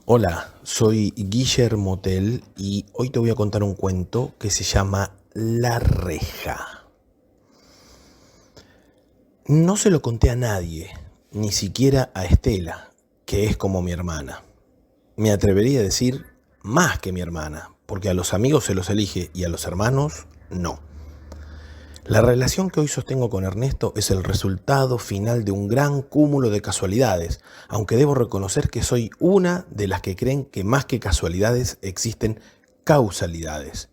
Hola, soy Guillermo Tell y hoy te voy a contar un cuento que se llama La Reja. No se lo conté a nadie, ni siquiera a Estela, que es como mi hermana. Me atrevería a decir más que mi hermana, porque a los amigos se los elige y a los hermanos no. La relación que hoy sostengo con Ernesto es el resultado final de un gran cúmulo de casualidades, aunque debo reconocer que soy una de las que creen que más que casualidades existen causalidades.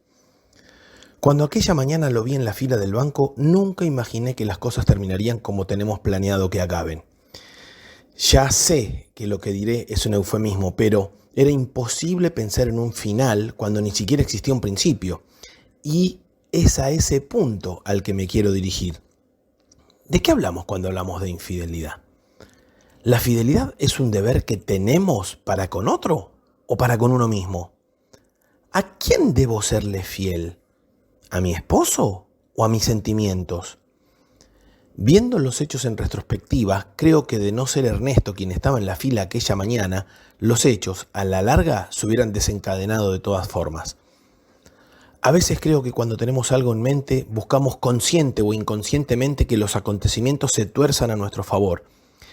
Cuando aquella mañana lo vi en la fila del banco, nunca imaginé que las cosas terminarían como tenemos planeado que acaben. Ya sé que lo que diré es un eufemismo, pero era imposible pensar en un final cuando ni siquiera existía un principio. Y es a ese punto al que me quiero dirigir. ¿De qué hablamos cuando hablamos de infidelidad? ¿La fidelidad es un deber que tenemos para con otro o para con uno mismo? ¿A quién debo serle fiel? ¿A mi esposo o a mis sentimientos? Viendo los hechos en retrospectiva, creo que de no ser Ernesto quien estaba en la fila aquella mañana, los hechos, a la larga, se hubieran desencadenado de todas formas. A veces creo que cuando tenemos algo en mente, buscamos consciente o inconscientemente que los acontecimientos se tuerzan a nuestro favor.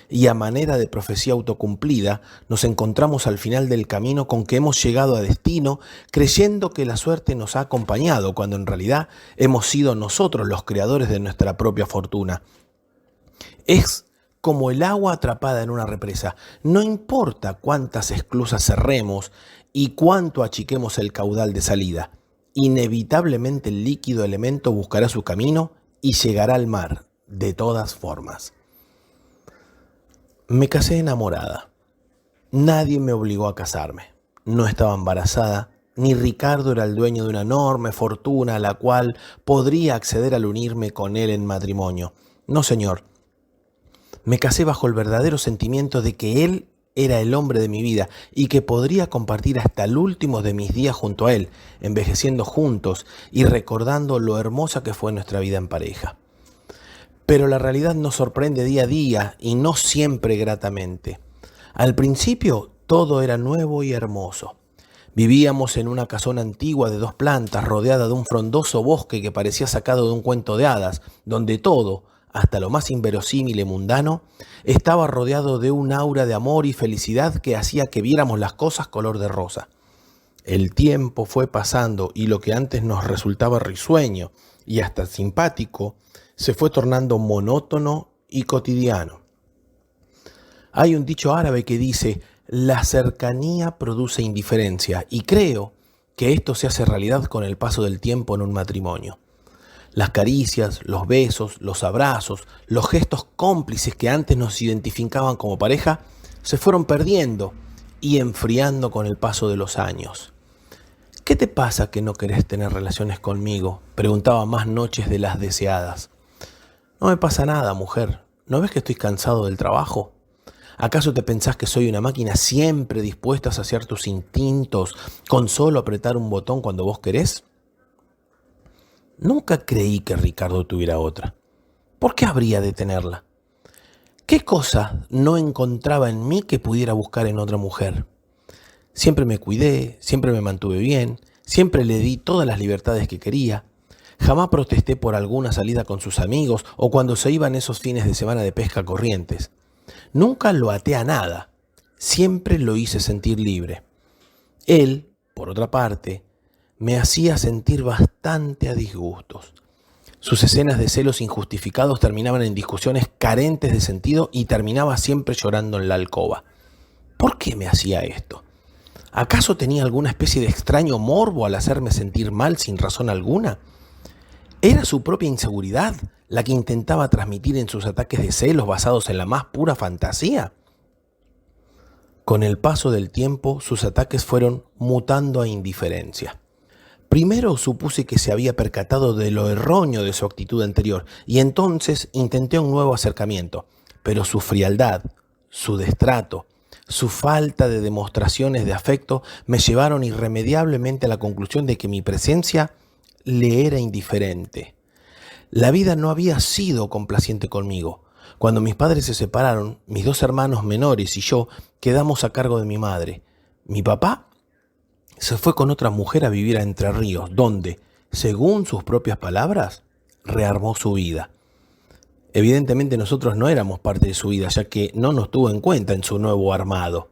Y a manera de profecía autocumplida, nos encontramos al final del camino con que hemos llegado a destino, creyendo que la suerte nos ha acompañado, cuando en realidad hemos sido nosotros los creadores de nuestra propia fortuna. Es como el agua atrapada en una represa. No importa cuántas esclusas cerremos y cuánto achiquemos el caudal de salida. Inevitablemente el líquido elemento buscará su camino y llegará al mar, de todas formas. Me casé enamorada. Nadie me obligó a casarme. No estaba embarazada, ni Ricardo era el dueño de una enorme fortuna a la cual podría acceder al unirme con él en matrimonio. No, señor. Me casé bajo el verdadero sentimiento de que él era el hombre de mi vida y que podría compartir hasta el último de mis días junto a él, envejeciendo juntos y recordando lo hermosa que fue nuestra vida en pareja. Pero la realidad nos sorprende día a día y no siempre gratamente. Al principio todo era nuevo y hermoso. Vivíamos en una casona antigua de 2 plantas rodeada de un frondoso bosque que parecía sacado de un cuento de hadas, donde todo, hasta lo más inverosímil y mundano, estaba rodeado de un aura de amor y felicidad que hacía que viéramos las cosas color de rosa. El tiempo fue pasando y lo que antes nos resultaba risueño y hasta simpático, se fue tornando monótono y cotidiano. Hay un dicho árabe que dice: la cercanía produce indiferencia, y creo que esto se hace realidad con el paso del tiempo en un matrimonio. Las caricias, los besos, los abrazos, los gestos cómplices que antes nos identificaban como pareja, se fueron perdiendo y enfriando con el paso de los años. ¿Qué te pasa que no querés tener relaciones conmigo?, preguntaba más noches de las deseadas. No me pasa nada, mujer. ¿No ves que estoy cansado del trabajo? ¿Acaso te pensás que soy una máquina siempre dispuesta a saciar tus instintos con solo apretar un botón cuando vos querés? Nunca creí que Ricardo tuviera otra. ¿Por qué habría de tenerla? ¿Qué cosa no encontraba en mí que pudiera buscar en otra mujer? Siempre me cuidé, siempre me mantuve bien, siempre le di todas las libertades que quería. Jamás protesté por alguna salida con sus amigos o cuando se iban esos fines de semana de pesca a Corrientes. Nunca lo até a nada, siempre lo hice sentir libre. Él, por otra parte, me hacía sentir bastante a disgustos. Sus escenas de celos injustificados terminaban en discusiones carentes de sentido y terminaba siempre llorando en la alcoba. ¿Por qué me hacía esto? ¿Acaso tenía alguna especie de extraño morbo al hacerme sentir mal sin razón alguna? ¿Era su propia inseguridad la que intentaba transmitir en sus ataques de celos basados en la más pura fantasía? Con el paso del tiempo, sus ataques fueron mutando a indiferencia. Primero supuse que se había percatado de lo erróneo de su actitud anterior y entonces intenté un nuevo acercamiento, pero su frialdad, su destrato, su falta de demostraciones de afecto me llevaron irremediablemente a la conclusión de que mi presencia le era indiferente. La vida no había sido complaciente conmigo. Cuando mis padres se separaron, mis 2 hermanos menores y yo quedamos a cargo de mi madre. Mi papá se fue con otra mujer a vivir a Entre Ríos, donde, según sus propias palabras, rearmó su vida. Evidentemente nosotros no éramos parte de su vida, ya que no nos tuvo en cuenta en su nuevo armado.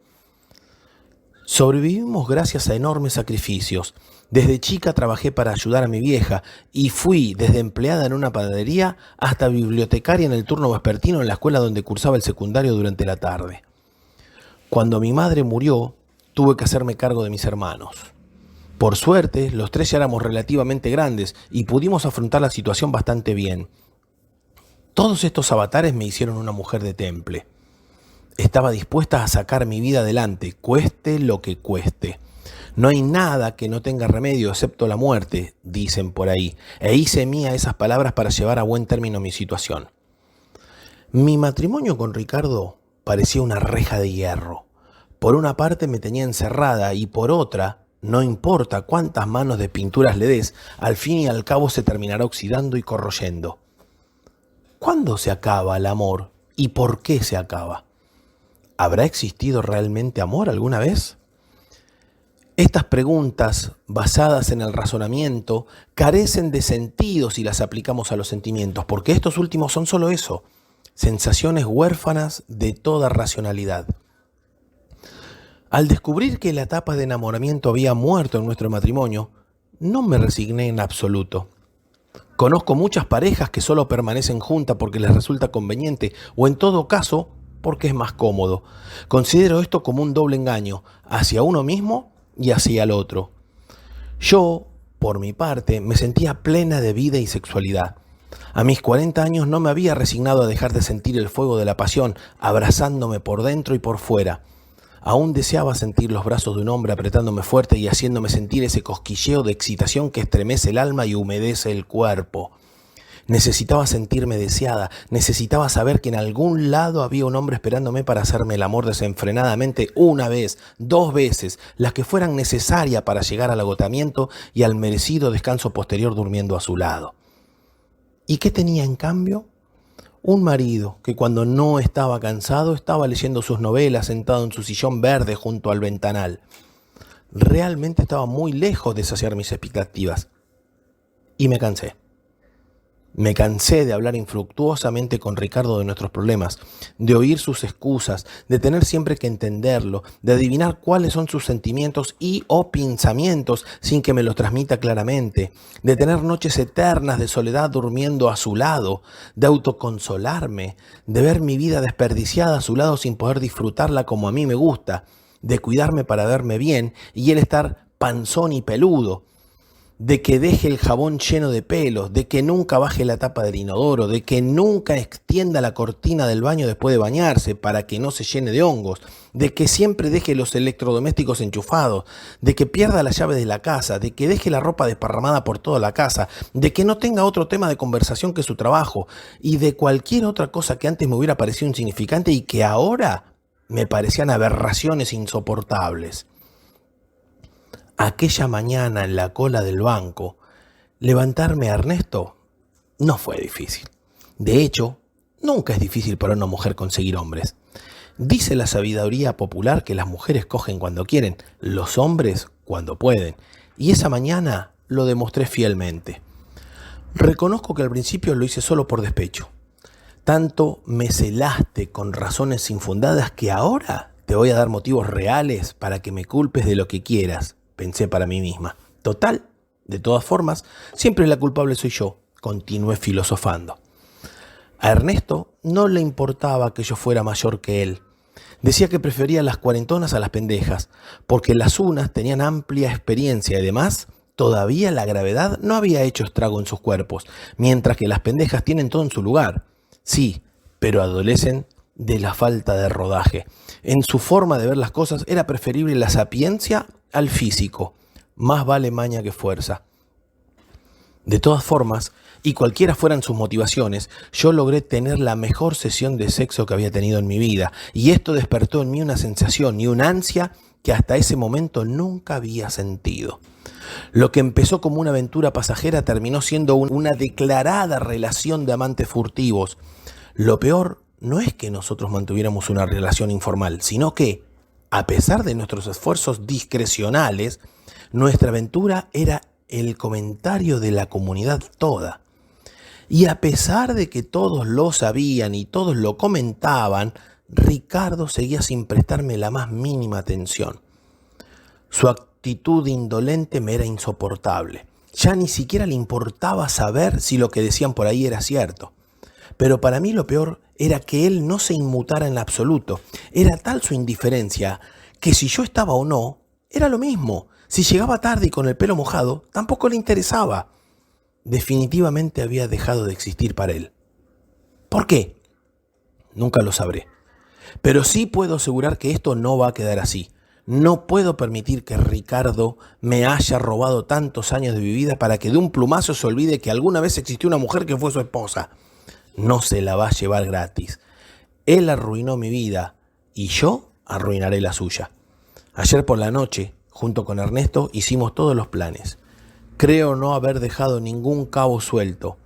Sobrevivimos gracias a enormes sacrificios. Desde chica trabajé para ayudar a mi vieja y fui desde empleada en una panadería hasta bibliotecaria en el turno vespertino en la escuela donde cursaba el secundario durante la tarde. Cuando mi madre murió, tuve que hacerme cargo de mis hermanos. Por suerte, los tres ya éramos relativamente grandes y pudimos afrontar la situación bastante bien. Todos estos avatares me hicieron una mujer de temple. Estaba dispuesta a sacar mi vida adelante, cueste lo que cueste. No hay nada que no tenga remedio excepto la muerte, dicen por ahí, e hice mía esas palabras para llevar a buen término mi situación. Mi matrimonio con Ricardo parecía una reja de hierro. Por una parte me tenía encerrada y por otra, no importa cuántas manos de pinturas le des, al fin y al cabo se terminará oxidando y corroyendo. ¿Cuándo se acaba el amor y por qué se acaba? ¿Habrá existido realmente amor alguna vez? Estas preguntas, basadas en el razonamiento, carecen de sentido si las aplicamos a los sentimientos, porque estos últimos son solo eso, sensaciones huérfanas de toda racionalidad. Al descubrir que la etapa de enamoramiento había muerto en nuestro matrimonio, no me resigné en absoluto. Conozco muchas parejas que solo permanecen juntas porque les resulta conveniente o en todo caso porque es más cómodo. Considero esto como un doble engaño hacia uno mismo y hacia el otro. Yo, por mi parte, me sentía plena de vida y sexualidad. A mis 40 años no me había resignado a dejar de sentir el fuego de la pasión abrazándome por dentro y por fuera. Aún deseaba sentir los brazos de un hombre apretándome fuerte y haciéndome sentir ese cosquilleo de excitación que estremece el alma y humedece el cuerpo. Necesitaba sentirme deseada, necesitaba saber que en algún lado había un hombre esperándome para hacerme el amor desenfrenadamente una vez, 2 veces, las que fueran necesarias para llegar al agotamiento y al merecido descanso posterior durmiendo a su lado. ¿Y qué tenía en cambio? Un marido que cuando no estaba cansado estaba leyendo sus novelas sentado en su sillón verde junto al ventanal. Realmente estaba muy lejos de saciar mis expectativas. Y me cansé. Me cansé de hablar infructuosamente con Ricardo de nuestros problemas, de oír sus excusas, de tener siempre que entenderlo, de adivinar cuáles son sus sentimientos y o pensamientos sin que me los transmita claramente, de tener noches eternas de soledad durmiendo a su lado, de autoconsolarme, de ver mi vida desperdiciada a su lado sin poder disfrutarla como a mí me gusta, de cuidarme para verme bien y él estar panzón y peludo, de que deje el jabón lleno de pelos, de que nunca baje la tapa del inodoro, de que nunca extienda la cortina del baño después de bañarse para que no se llene de hongos, de que siempre deje los electrodomésticos enchufados, de que pierda la llave de la casa, de que deje la ropa desparramada por toda la casa, de que no tenga otro tema de conversación que su trabajo y de cualquier otra cosa que antes me hubiera parecido insignificante y que ahora me parecían aberraciones insoportables. Aquella mañana en la cola del banco, levantarme a Ernesto no fue difícil. De hecho, nunca es difícil para una mujer conseguir hombres. Dice la sabiduría popular que las mujeres cogen cuando quieren, los hombres cuando pueden. Y esa mañana lo demostré fielmente. Reconozco que al principio lo hice solo por despecho. Tanto me celaste con razones infundadas que ahora te voy a dar motivos reales para que me culpes de lo que quieras. Pensé para mí misma. Total, de todas formas, siempre la culpable soy yo, continué filosofando. A Ernesto no le importaba que yo fuera mayor que él. Decía que prefería las cuarentonas a las pendejas, porque las unas tenían amplia experiencia y además, todavía la gravedad no había hecho estrago en sus cuerpos, mientras que las pendejas tienen todo en su lugar. Sí, pero adolecen de la falta de rodaje. En su forma de ver las cosas era preferible la sapiencia al físico. Más vale maña que fuerza. De todas formas, y cualquiera fueran sus motivaciones, yo logré tener la mejor sesión de sexo que había tenido en mi vida, y esto despertó en mí una sensación y una ansia que hasta ese momento nunca había sentido. Lo que empezó como una aventura pasajera terminó siendo una declarada relación de amantes furtivos. Lo peor no es que nosotros mantuviéramos una relación informal, sino que, A pesar de nuestros esfuerzos discrecionales, nuestra aventura era el comentario de la comunidad toda. Y a pesar de que todos lo sabían y todos lo comentaban, Ricardo seguía sin prestarme la más mínima atención. Su actitud indolente me era insoportable. Ya ni siquiera le importaba saber si lo que decían por ahí era cierto. Pero para mí lo peor era que él no se inmutara en absoluto. Era tal su indiferencia que si yo estaba o no, era lo mismo. Si llegaba tarde y con el pelo mojado, tampoco le interesaba. Definitivamente había dejado de existir para él. ¿Por qué? Nunca lo sabré. Pero sí puedo asegurar que esto no va a quedar así. No puedo permitir que Ricardo me haya robado tantos años de mi vida para que de un plumazo se olvide que alguna vez existió una mujer que fue su esposa. No se la va a llevar gratis. Él arruinó mi vida y yo arruinaré la suya. Ayer por la noche, junto con Ernesto, hicimos todos los planes. Creo no haber dejado ningún cabo suelto.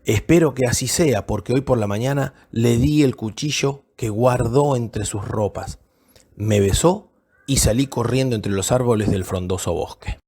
Espero que así sea, porque hoy por la mañana le di el cuchillo que guardó entre sus ropas. Me besó y salí corriendo entre los árboles del frondoso bosque.